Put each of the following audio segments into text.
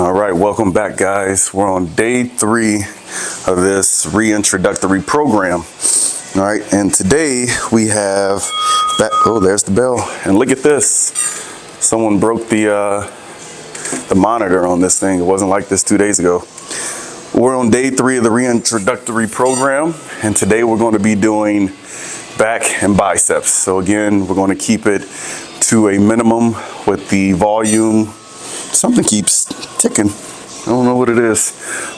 All right, welcome back, guys. We're on day 3 of this reintroductory program. All right, and today we have oh, there's the bell. And look at this. Someone broke the monitor on this thing. It wasn't like this 2 days ago. We're on day 3 of the reintroductory program, and today we're going to be doing back and biceps. So again, we're going to keep it to a minimum with the volume. Something keeps ticking. I don't know what it is.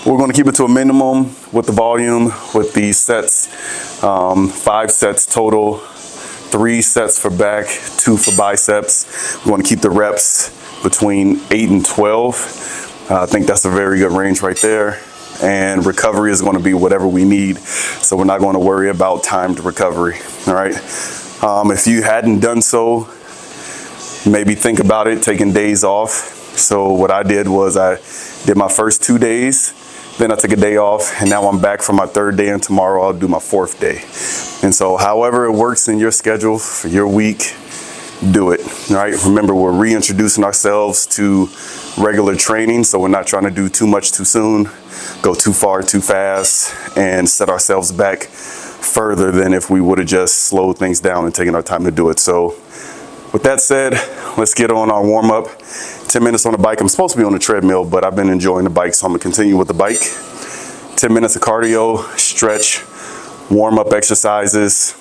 We're going to keep it to a minimum with the volume, with the sets, 5 sets total, 3 sets for back, 2 for biceps. We want to keep the reps between 8 and 12. I think that's a very good range right there. And recovery is going to be whatever we need. So we're not going to worry about timed recovery. All right. If you hadn't done so, maybe think about it, taking days off. So what I did was I did my first 2 days, then I took a day off, and now I'm back for my 3rd day, and tomorrow I'll do my 4th day. And so however it works in your schedule for your week, do it. All right. Remember, we're reintroducing ourselves to regular training, so we're not trying to do too much too soon, go too far too fast, and set ourselves back further than if we would have just slowed things down and taken our time to do it. So with that said, let's get on our warm-up. 10 minutes on the bike. I'm supposed to be on the treadmill, but I've been enjoying the bike, so I'm gonna continue with the bike. 10 minutes of cardio, stretch, warm-up exercises.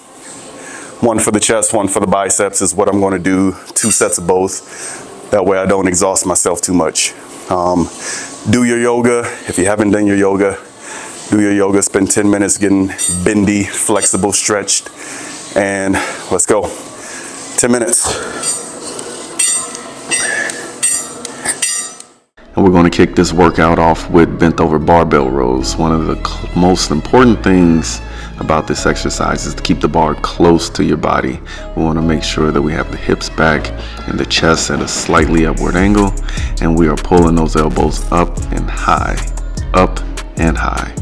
1 for the chest, 1 for the biceps is what I'm gonna do. 2 sets of both. That way I don't exhaust myself too much. Do your yoga. If you haven't done your yoga, do your yoga. Spend 10 minutes getting bendy, flexible, stretched, and let's go. 10 minutes. And we're going to kick this workout off with bent over barbell rows. One of the most important things about this exercise is to keep the bar close to your body. We want to make sure that we have the hips back and the chest at a slightly upward angle, and we are pulling those elbows up and high, up and high.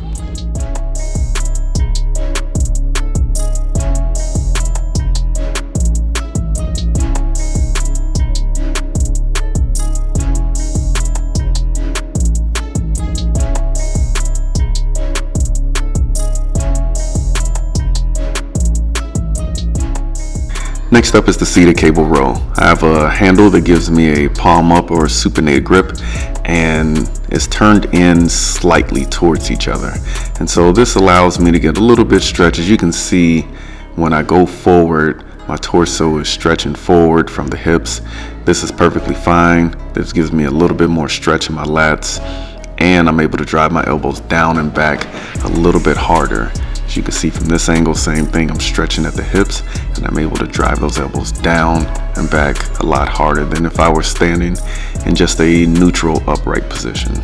Next up is the seated cable row. I have a handle that gives me a palm up or supinated grip, and it's turned in slightly towards each other. And so this allows me to get a little bit stretch. As you can see, when I go forward, my torso is stretching forward from the hips. This is perfectly fine. This gives me a little bit more stretch in my lats, and I'm able to drive my elbows down and back a little bit harder. As you can see from this angle, same thing, I'm stretching at the hips, and I'm able to drive those elbows down and back a lot harder than if I were standing in just a neutral upright position.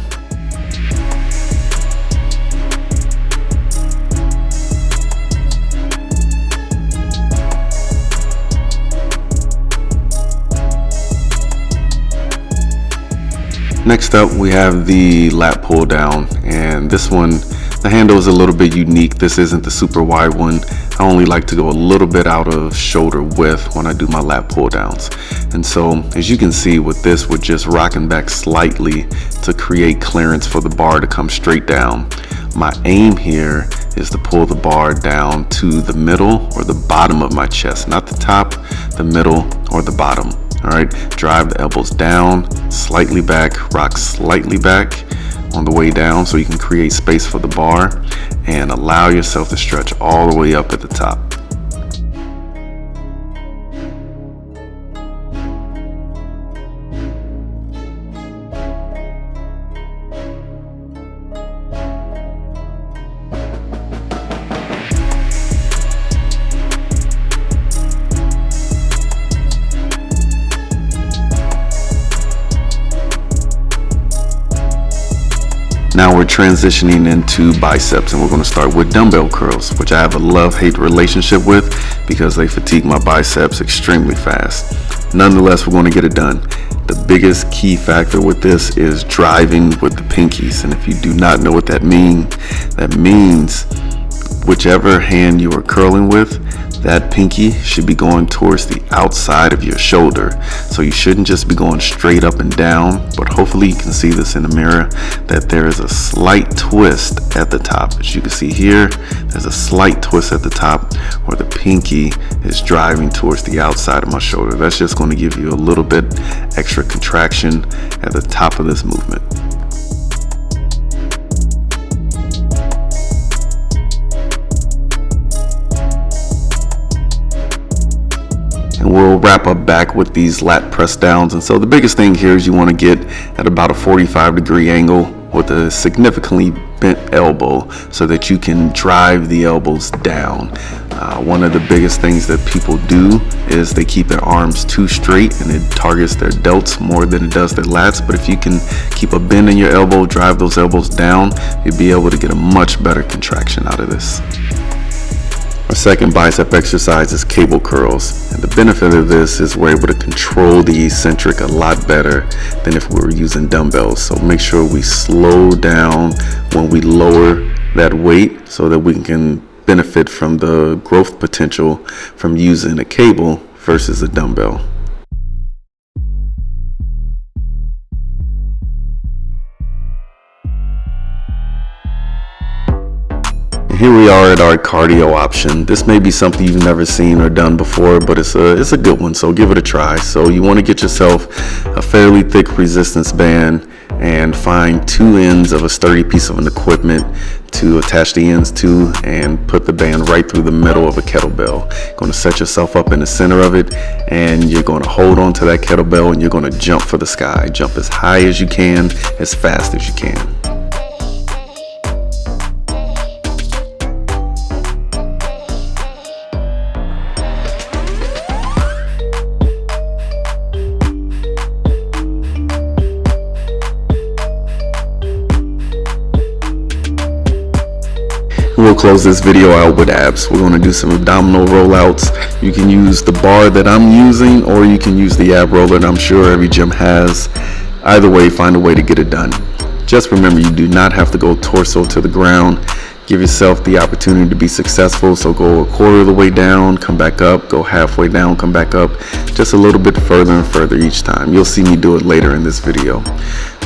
Next up, we have the lat pull down, and this one, the handle is a little bit unique. This isn't the super wide one. I only like to go a little bit out of shoulder width when I do my lat pull downs. And so as you can see with this, we're just rocking back slightly to create clearance for the bar to come straight down. My aim here is to pull the bar down to the middle or the bottom of my chest, not the top, the middle, or the bottom. All right, drive the elbows down, slightly back, rock slightly back on the way down so you can create space for the bar and allow yourself to stretch all the way up at the top. Now we're transitioning into biceps, and we're going to start with dumbbell curls, which I have a love-hate relationship with because they fatigue my biceps extremely fast. Nonetheless, we're going to get it done. The biggest key factor with this is driving with the pinkies, and if you do not know what that means whichever hand you are curling with, that pinky should be going towards the outside of your shoulder. So you shouldn't just be going straight up and down, but hopefully you can see this in the mirror, that there is a slight twist at the top. As you can see here, there's a slight twist at the top where the pinky is driving towards the outside of my shoulder. That's just going to give you a little bit extra contraction at the top of this movement. And we'll wrap up back with these lat press downs. And so the biggest thing here is you want to get at about a 45-degree angle with a significantly bent elbow so that you can drive the elbows down. One of the biggest things that people do is they keep their arms too straight, and it targets their delts more than it does their lats. But if you can keep a bend in your elbow, drive those elbows down, you'll be able to get a much better contraction out of this. Our second bicep exercise is cable curls, and the benefit of this is we're able to control the eccentric a lot better than if we were using dumbbells. So make sure we slow down when we lower that weight so that we can benefit from the growth potential from using a cable versus a dumbbell. Here we are at our cardio option. This may be something you've never seen or done before, but it's a good one, so give it a try. So you want to get yourself a fairly thick resistance band and find two ends of a sturdy piece of an equipment to attach the ends to, and put the band right through the middle of a kettlebell. You're going to set yourself up in the center of it, and you're going to hold on to that kettlebell, and you're going to jump for the sky. Jump as high as you can, as fast as you can. We'll close this video out with abs. We're going to do some abdominal rollouts. You can use the bar that I'm using, or you can use the ab roller that I'm sure every gym has. Either way, find a way to get it done. Just remember, you do not have to go torso to the ground. Give yourself the opportunity to be successful. So go a quarter of the way down, come back up, go halfway down, come back up, just a little bit further and further each time. You'll see me do it later in this video.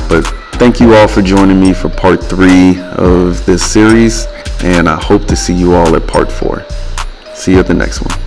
But thank you all for joining me for part 3 of this series, and I hope to see you all at part 4. See you at the next one.